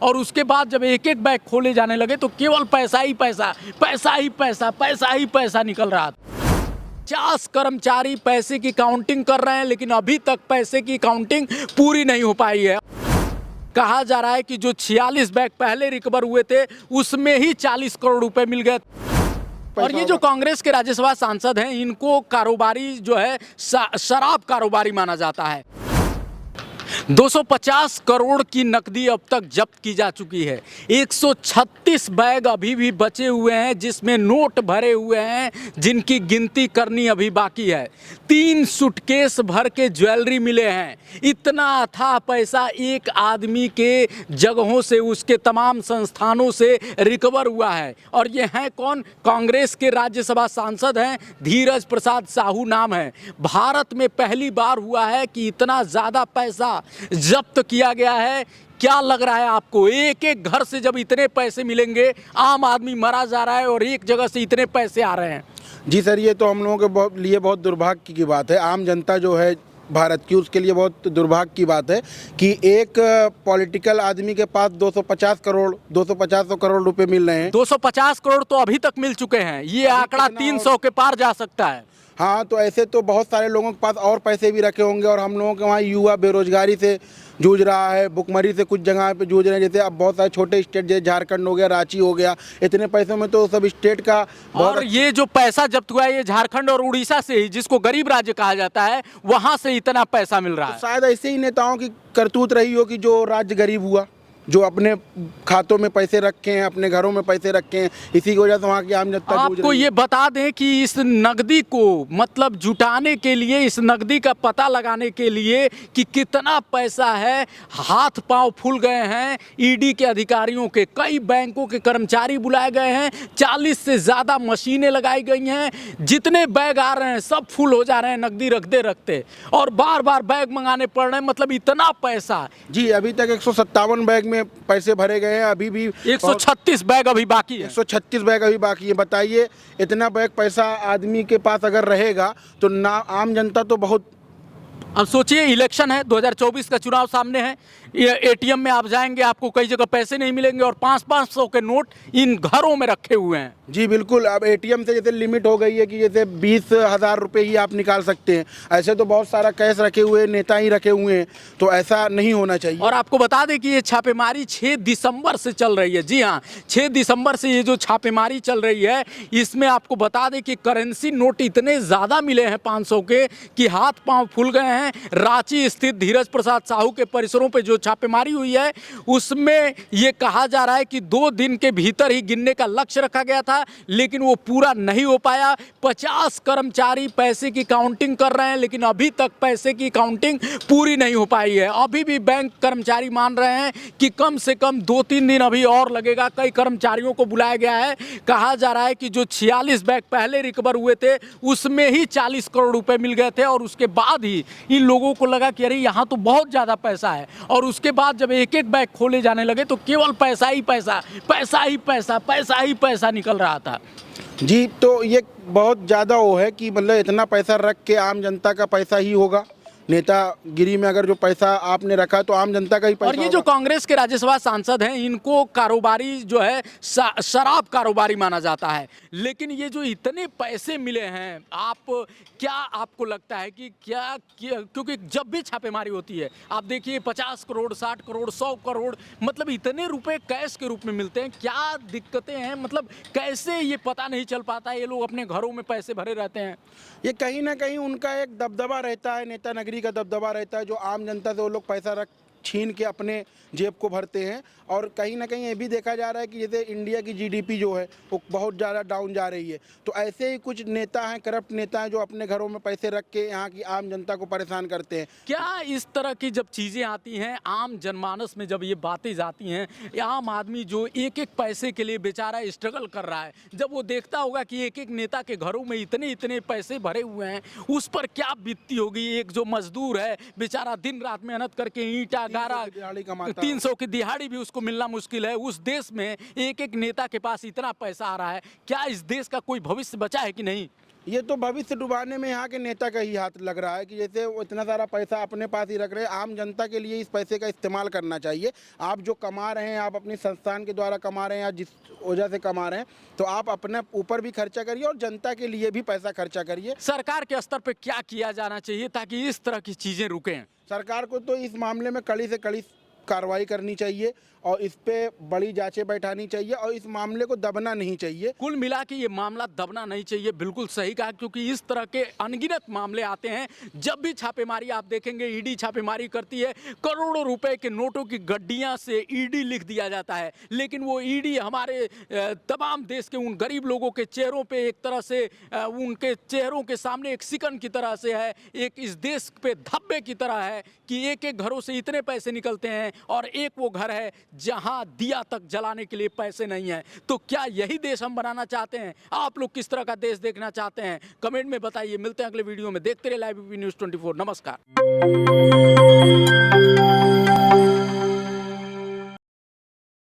और उसके बाद जब एक एक बैग खोले जाने लगे तो केवल पैसा ही पैसा, पैसा ही पैसा, पैसा ही पैसा निकल रहा था। 50 कर्मचारी पैसे की काउंटिंग कर रहे हैं, लेकिन अभी तक पैसे की काउंटिंग पूरी नहीं हो पाई है। कहा जा रहा है कि जो 46 बैग पहले रिकवर हुए थे उसमें ही 40 करोड़ रुपए मिल गए। और ये जो कांग्रेस के राज्यसभा सांसद हैं, इनको कारोबारी जो है शराब कारोबारी माना जाता है। 250 करोड़ की नकदी अब तक जब्त की जा चुकी है। 136 बैग अभी भी बचे हुए हैं जिसमें नोट भरे हुए हैं, जिनकी गिनती करनी अभी बाकी है। 3 सूटकेस भर के ज्वेलरी मिले हैं। इतना अथाह पैसा एक आदमी के जगहों से, उसके तमाम संस्थानों से रिकवर हुआ है। और ये हैं कौन? कांग्रेस के राज्यसभा सांसद हैं, धीरज प्रसाद साहू नाम है। भारत में पहली बार हुआ है कि इतना ज़्यादा पैसा जब्त किया गया है। क्या लग रहा है आपको, एक एक घर से जब इतने पैसे मिलेंगे, आम आदमी मरा जा रहा है और एक जगह से इतने पैसे आ रहे हैं? जी सर, ये तो हम लोगों के लिए बहुत दुर्भाग्य की बात है। आम जनता जो है भारत की, उसके लिए बहुत दुर्भाग्य की बात है कि एक पॉलिटिकल आदमी के पास 250 करोड़ रुपए मिल रहे हैं। 250 करोड़ तो अभी तक मिल चुके हैं। ये आंकड़ा 300 के पार जा सकता है। हाँ, तो ऐसे तो बहुत सारे लोगों के पास और पैसे भी रखे होंगे। और हम लोगों के वहाँ युवा बेरोजगारी से जूझ रहा है, भुखमरी से कुछ जगह पे जूझ रहे हैं। जैसे अब बहुत सारे छोटे स्टेट, जैसे झारखंड हो गया, रांची हो गया, इतने पैसों में तो सब स्टेट का बहुत। और ये जो पैसा जब्त हुआ है, ये झारखंड और उड़ीसा से ही, जिसको गरीब राज्य कहा जाता है, वहाँ से इतना पैसा मिल रहा है। तो शायद ऐसे ही नेताओं की करतूत रही हो कि जो राज्य गरीब हुआ, जो अपने खातों में पैसे रखे हैं, अपने घरों में पैसे रखे हैं, इसी की वजह से वहाँ की आम जनता आपको ये बता दें कि इस नकदी को मतलब जुटाने के लिए, इस नकदी का पता लगाने के लिए कि कितना पैसा है, हाथ पांव फूल गए हैं। ईडी के अधिकारियों के, कई बैंकों के कर्मचारी बुलाए गए हैं, 40 से ज़्यादा मशीनें लगाई गई हैं। जितने बैग आ रहे हैं सब फुल हो जा रहे हैं नकदी रखते रखते, और बार बार बैग मंगाने पड़ रहे हैं। मतलब इतना पैसा। जी, अभी तक 157 बैग में पैसे भरे गए हैं। अभी भी 136 बैग अभी बाकी है। 136 बैग अभी बाकी है। बताइए, इतना बैग पैसा आदमी के पास अगर रहेगा तो ना आम जनता तो बहुत। अब सोचिए, इलेक्शन है, 2024 का चुनाव सामने है। ये एटीएम में आप जाएंगे, आपको कई जगह पैसे नहीं मिलेंगे और 500-500 के नोट इन घरों में रखे हुए हैं। जी बिल्कुल, अब एटीएम से जैसे लिमिट हो गई है कि जैसे 20,000 रुपये ही आप निकाल सकते हैं। ऐसे तो बहुत सारा कैश रखे हुए, नेता ही रखे हुए हैं, तो ऐसा नहीं होना चाहिए। और आपको बता दें कि ये छापेमारी 6 दिसंबर से चल रही है। जी हाँ, 6 दिसंबर से ये जो छापेमारी चल रही है, इसमें आपको बता दें कि करेंसी नोट इतने ज़्यादा मिले हैं 500 के कि हाथ पांव फूल गए हैं। रांची स्थित धीरज प्रसाद साहू के परिसरों पे जो छापेमारी हुई है, उसमें ये कहा जा रहा है कि 2 दिन के भीतर ही गिनने का लक्ष्य रखा गया था, लेकिन वो पूरा नहीं हो पाया। 50 कर्मचारी पैसे की काउंटिंग कर रहे हैं, लेकिन अभी तक पैसे की काउंटिंग पूरी नहीं हो पाई है। अभी भी बैंक कर्मचारी मान रहे हैं कि कम से कम 2-3 दिन अभी और लगेगा। कई कर्मचारियों को बुलाया गया है। कहा जा रहा है कि जो 46 बैग पहले रिकवर हुए थे उसमें ही 40 करोड़ रुपए मिल गए थे, और उसके बाद ही इन लोगों को लगा कि अरे यहाँ तो बहुत ज़्यादा पैसा है। और उसके बाद जब एक एक बैग खोले जाने लगे तो केवल पैसा ही पैसा, पैसा ही पैसा, पैसा ही पैसा निकल रहा था। जी, तो ये बहुत ज़्यादा वो है कि मतलब इतना पैसा रख के आम जनता का पैसा ही होगा। नेतागिरी में अगर जो पैसा आपने रखा तो आम जनता का ही पैसा। और ये जो कांग्रेस के राज्यसभा सांसद हैं, इनको कारोबारी जो है शराब कारोबारी माना जाता है। लेकिन ये जो इतने पैसे मिले हैं, क्या आपको लगता है कि क्या क्योंकि जब भी छापेमारी होती है, आप देखिए 50 करोड़, 60 करोड़, 100 करोड़, मतलब इतने रुपए कैश के रूप में मिलते हैं। क्या दिक्कतें हैं, मतलब कैसे ये पता नहीं चल पाता है? ये लोग अपने घरों में पैसे भरे रहते हैं। ये कहीं ना कहीं उनका एक दबदबा रहता है, नेता नगरी का दबदबा रहता है, जो आम जनता से वो लोग पैसा छीन के अपने जेब को भरते हैं। और कहीं ना कहीं ये भी देखा जा रहा है कि जैसे इंडिया की जीडीपी जो है वो बहुत ज़्यादा डाउन जा रही है। तो ऐसे ही कुछ नेता हैं, करप्ट नेता हैं, जो अपने घरों में पैसे रख के यहाँ की आम जनता को परेशान करते हैं। क्या इस तरह की जब चीज़ें आती हैं आम जनमानस में, जब ये बातें जाती हैं, आम आदमी जो एक एक पैसे के लिए बेचारा स्ट्रगल कर रहा है, जब वो देखता होगा कि एक एक नेता के घरों में इतने इतने पैसे भरे हुए हैं, उस पर क्या बीतती होगी? एक जो मजदूर है बेचारा, दिन रात मेहनत करके ईंटा गारा, 300 की दिहाड़ी भी उसको मिलना मुश्किल है। उस देश में एक एक नेता के पास इतना पैसा आ रहा है। क्या इस देश का कोई भविष्य बचा है कि नहीं? ये तो भविष्य डुबाने में यहाँ के नेता का ही हाथ लग रहा है कि जैसे वो इतना सारा पैसा अपने पास ही रख रहे हैं। आम जनता के लिए इस पैसे का इस्तेमाल करना चाहिए। आप जो कमा रहे हैं, आप अपनी संस्थान के द्वारा कमा रहे हैं या जिस वजह से कमा रहे हैं, तो आप अपने ऊपर भी खर्चा करिए और जनता के लिए भी पैसा खर्चा करिए। सरकार के स्तर पे क्या किया जाना चाहिए ताकि इस तरह की चीजें रुकें? सरकार को तो इस मामले में कड़ी से कड़ी कार्रवाई करनी चाहिए और इस पे बड़ी जांचें बैठानी चाहिए और इस मामले को दबना नहीं चाहिए। कुल मिला के ये मामला दबना नहीं चाहिए, बिल्कुल सही कहा, क्योंकि इस तरह के अनगिनत मामले आते हैं। जब भी छापेमारी आप देखेंगे, ईडी छापेमारी करती है, करोड़ों रुपए के नोटों की गड्डियां से ईडी लिख दिया जाता है, लेकिन वो ईडी हमारे तमाम देश के उन गरीब लोगों के चेहरों पे एक तरह से उनके चेहरों के सामने एक सिकन की तरह से है, एक इस देश पे धब्बे की तरह है कि एक एक घरों से इतने पैसे निकलते हैं और एक वो घर है जहां दिया तक जलाने के लिए पैसे नहीं है। तो क्या यही देश हम बनाना चाहते हैं? आप लोग किस तरह का देश देखना चाहते हैं? कमेंट में बताइए। मिलते हैं अगले वीडियो में। देखते रहिए लाइव न्यूज़ 24। नमस्कार।